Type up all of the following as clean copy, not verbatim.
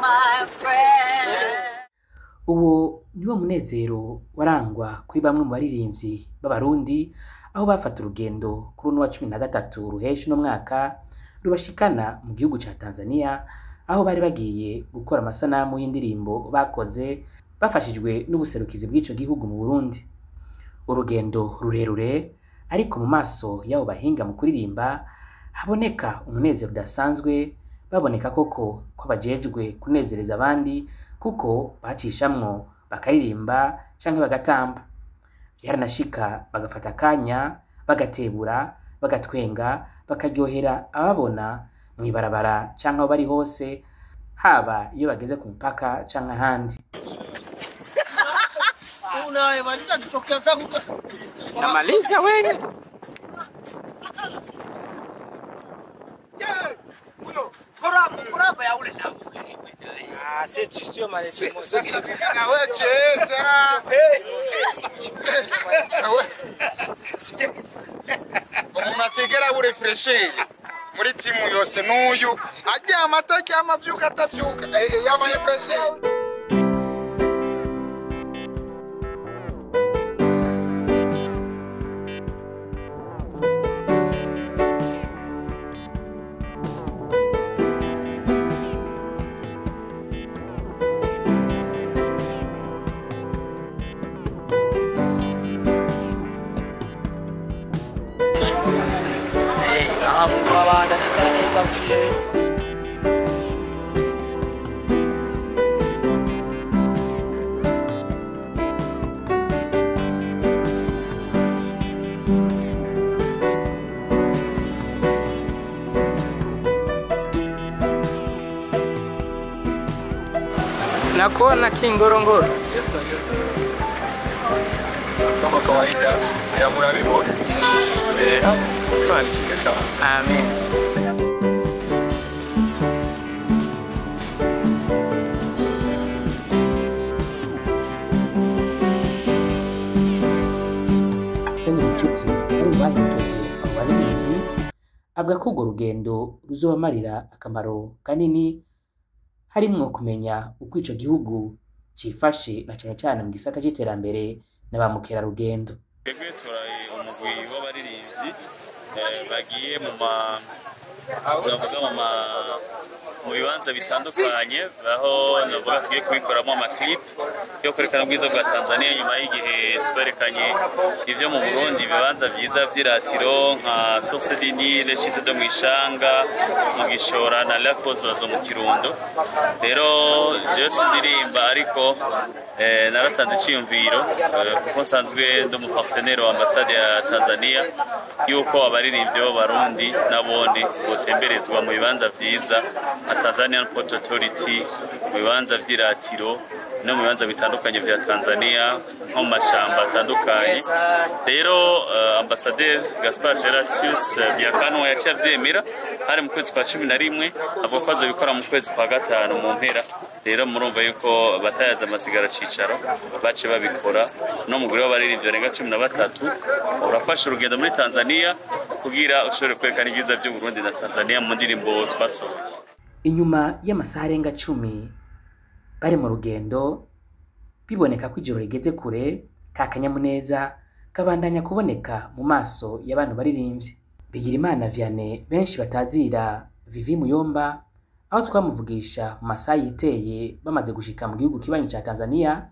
my friend. Uwo niwo munezero warangwa kuri bamwe mu baririmbyi b'abarundi aho bafata urugendo kuri uno wa 13 ruheshi no mwaka rubashikana mu gihugu ca Tanzania aho bari bagiye gukora amasanamu y'indirimbo bakoze bafashijwe n'ubuserukizi bw'ico gihugu mu Burundi. Urugendo rurerure ariko mu maso yabo bahinga mu kuririmba haboneka umunezero udasanzwe, baboneka koko ko bajejwe kunezereza abandi kuko bacishamwo bakaririmba canke bagatamba. Vyaranashika bagafata akanya bagatebura bagatwenga bakaryohera ababona mwibarabara canke aho bari hose, haba iyo bageze ku mpaka canke ahandi. Namaliza wewe. Korabo ya ule na. Ah, sio malezi. Sasa na wewe cheza. Unategera urefreshe muri timu yose n'uyu ajya amataki amavyuka atavyuka yama refreshe. Nakuona Kingorongoro. Yes. Kama kawaida ya mwanangu. Amen. Sende Mucuzi ari bahitoje abaririmbyi avuga ko urwo rugendo ruzobamarira akamaro kanini harimwo kumenya uko ico gihugu cifashe na cane cane mu gisata c'iterambere na ba mukerarugendo. Twebwe turaye umugwi w'abaririmbyi bagiye mu bibanza bitandukanye aho navuga tugiye kubikoramo amaclip yo kwerekana ubwiza bwa Tanzania nyuma y'igihe twerekanye ivyo mu Burundi ibibanza vyiza vy'iratiro nka Source du Nil, Chite de Mwishanga, mu Gishora na Lac zo mu Kirundo. Rero je sindirimba ariko naratanze iciyumviro kuko nsanzwe ndi umupartenaire wa ambasade ya Tanzania yuko abaririmbyi b'abarundi nabone botemberezwa mu bibanza vyiza nka Tanzanian Port Authority, mu bibanza vy'iratiro no mu bibanza bitandukanye vya Tanzania nko mu mashamba atandukanye. Rero Ambassadeur Gaspar Gerasius Biakano yaciye avyemera hari mu kwezi kwa 11 avuga ko azobikora mu kwezi kwa 5 mu mpera. Rero murumva yuko batayaza amasigara cicaro bace babikora no muguri w'abaririmbyi barenga 13 urafasha urugendo muri Tanzania kugira ushobore kwerekana ibyiza by'u Burundi na Tanzania mu ndirimbo twasohoye. Inyuma y'amasaha arenga 10 bari mu rugendo biboneka ko ijoro rigeze kure, kakanyamuneza kabandanya kuboneka mu maso y'abantu baririmbyi. Bigirimana Vianney benshi batazira Vivi Muyomba aho twamuvugisha mu masaha yiteye bamaze gushika mu gihugu kibanyi ca Tanzania,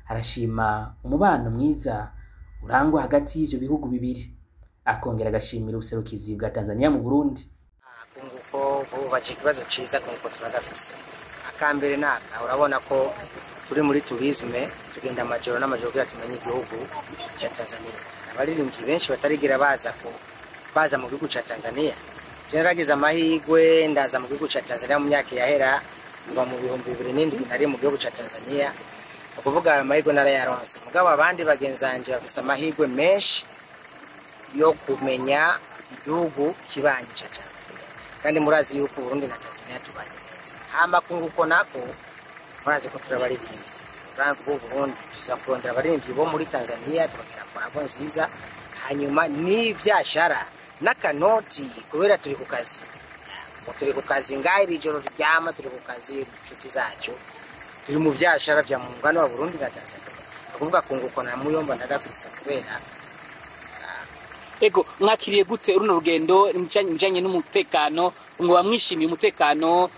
arashima umubano mwiza urangwa hagati y'ivyo bihugu bibiri, akongera agashimira ubuserukizi bwa Tanzania mu Burundi. Kunguko vuba ikibazo ciza kunguko turagafise. Akambere naka urabona ko turi muri tourisme tugenda amajoro n'amajoro kugira tumenye igihugu ca Tanzania. Abaririmbyi benshi batarigira baza mu gihugu ca Tanzania. Naragize amahigwe ndaza mu gihugu ca Tanzania mu myaka yahera kuva mu 2007 nari mu gihugu ca Tanzania. Ukuvuga amahigwe narayaronse. Mugabo abandi bagenzanje bafise amahigwe menshi yo kumenya igihugu kibanyi ca Tanzania. Kandi murazi yuko Burundi na Tanzania tubanye neza. Hama kunguko nako murazi ko turabaririmbyi. Rango Burundi tuzakurondera abaririmbyi bo muri Tanzania tukagira korabo nziza, hanyuma ni vyashara n'akanoti kubera turi ku kazi turi ku kazi ngaho ijoro ryama turi ku kazi inshuti zacu turi mu vyashara vya mungano wa Burundi na Tanzania kuvuga kunguko na Muyomba ndagafisa kubera ego mwakiriye gute runo rugendo mujanye n'umutekano ngo bamwishimiye umutekano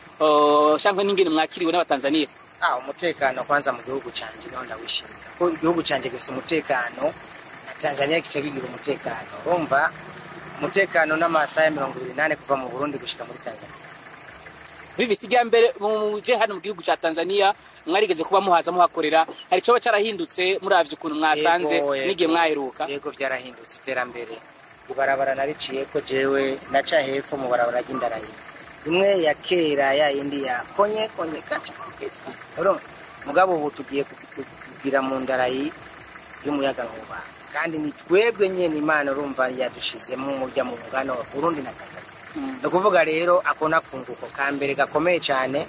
cyangwa n'ingene mwakiriwe n'abatanzania umutekano kwanza mu gihugu canje no ndawishimira ko igihugu canje gifite umutekano na Tanzania kice kigira umutekano urumva umutekano n'amasaha 28 kuva mu Burundi gushika muri Tanzania bivi siga mbere muje hano mu gihugu ca Tanzania mwarigeze kuba muhaza muhakorera hari cyo bacarahindutse muravye ukuntu mwasanze nige mwaheruka yego byarahindutse iterambere ibarabara nariciye ko jewe naca hepfo mu barabara ry'indarayi imwe ya kera ya indi ya konye kacu ro mugabo ubu tugiye kugira mu ndarayi y'umuyaga nkuba kandi ni twebwe nyene Imana urumva yadushizemo umurya mu mugano wa Burundi na Tanzania ndakuvuga rero akona kunguko kambere gakomeye cyane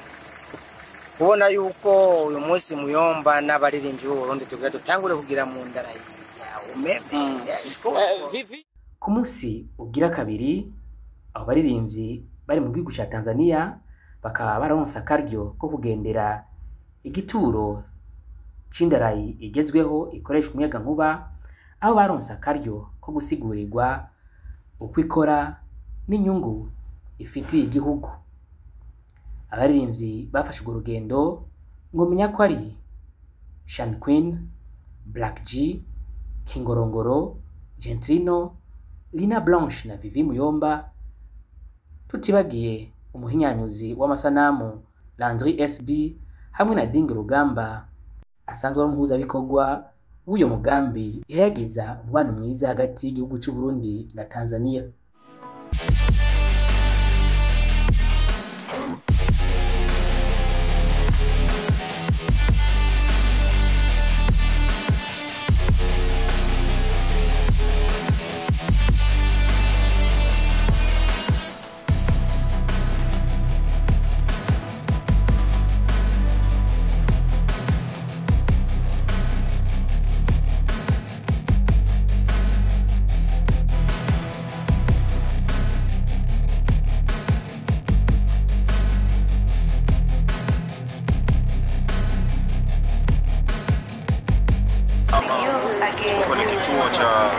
kubona yuko uyu munsi Muyomba n'abaririmbyi b'u Burundi tugira dutangure kugira mu ndarayi ya umeme ku munsi ugira kabiri abo baririmbyi bari mu gihugu ca Tanzania bakaba baronse akaryo ko kugendera igituro c'indarayi igezweho ikoreshwa umuyaga nkuba aho baronse akaryo ko gusigurirwa uko ikora n'inyungu ifitiye igihugu. Abaririmbyi bafashe urugendo ngo menya ko ari Sean Queen, Black G, Kingorongoro, Gentrino, Lina Blanche na Vivi Muyomba, tutibagiye umuhinyanyuzi w'amasanamu Landry SB hamwe na Ding Rugamba asanzwe umuhuza bikorwa w'uyo mugambi yagiza umubano mwiza hagati y'igihugu cy'u Burundi na Tanzania. Kwenye kituo cha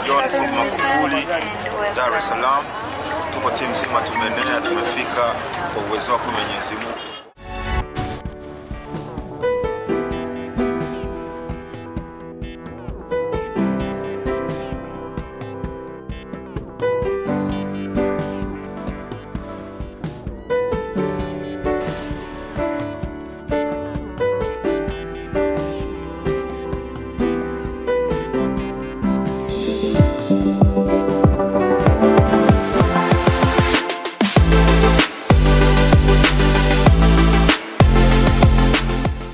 John Pombe Magufuli Dar es Salaam, tuko timu nzima tumeendelea tumefika kwa uwezo wako Mwenyezi Mungu.